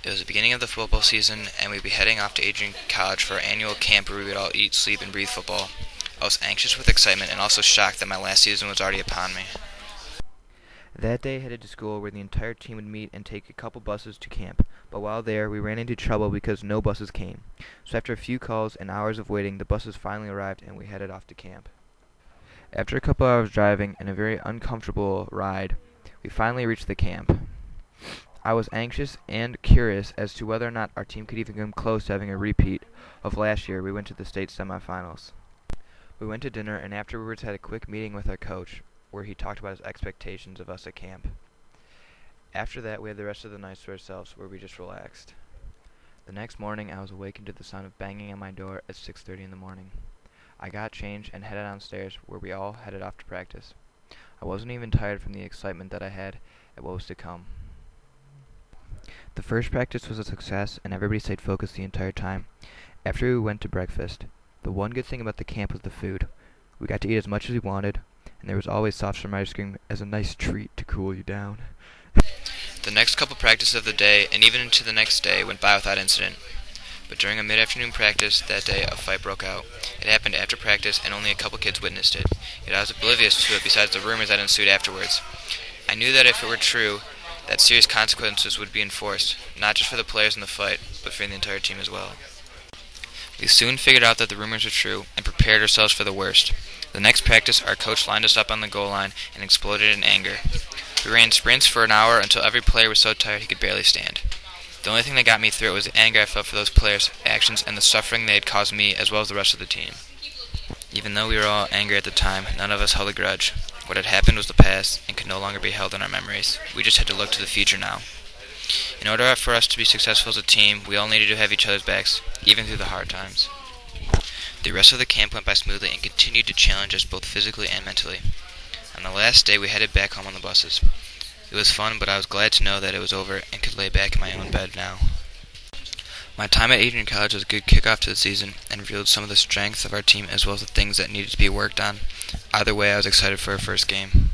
It was the beginning of the football season, and we'd be heading off to Adrian College for our annual camp where we would all eat, sleep, and breathe football. I was anxious with excitement and also shocked that my last season was already upon me. That day I headed to school where the entire team would meet and take a couple buses to camp, but while there we ran into trouble because no buses came. So after a few calls and hours of waiting, the buses finally arrived and we headed off to camp. After a couple hours driving and a very uncomfortable ride, we finally reached the camp. I was anxious and curious as to whether or not our team could even come close to having a repeat of last year we went to the state semifinals. We went to dinner and afterwards had a quick meeting with our coach where he talked about his expectations of us at camp. After that, we had the rest of the night to ourselves where we just relaxed. The next morning, I was awakened to the sound of banging on my door at 6:30 in the morning. I got changed and headed downstairs where we all headed off to practice. I wasn't even tired from the excitement that I had at what was to come. The first practice was a success and everybody stayed focused the entire time. After we went to breakfast, the one good thing about the camp was the food. We got to eat as much as we wanted, and there was always soft serve ice cream as a nice treat to cool you down. The next couple practices of the day, and even into the next day, went by without incident. But during a mid-afternoon practice that day, a fight broke out. It happened after practice, and only a couple kids witnessed it. Yet I was oblivious to it besides the rumors that ensued afterwards. I knew that if it were true, that serious consequences would be enforced, not just for the players in the fight, but for the entire team as well. We soon figured out that the rumors were true, and prepared ourselves for the worst. The next practice, our coach lined us up on the goal line and exploded in anger. We ran sprints for an hour until every player was so tired he could barely stand. The only thing that got me through it was the anger I felt for those players' actions and the suffering they had caused me as well as the rest of the team. Even though we were all angry at the time, none of us held a grudge. What had happened was the past and could no longer be held in our memories. We just had to look to the future now. In order for us to be successful as a team, we all needed to have each other's backs, even through the hard times. The rest of the camp went by smoothly and continued to challenge us both physically and mentally. On the last day, we headed back home on the buses. It was fun, but I was glad to know that it was over and could lay back in my own bed now. My time at Adrian College was a good kickoff to the season and revealed some of the strengths of our team as well as the things that needed to be worked on. Either way, I was excited for our first game.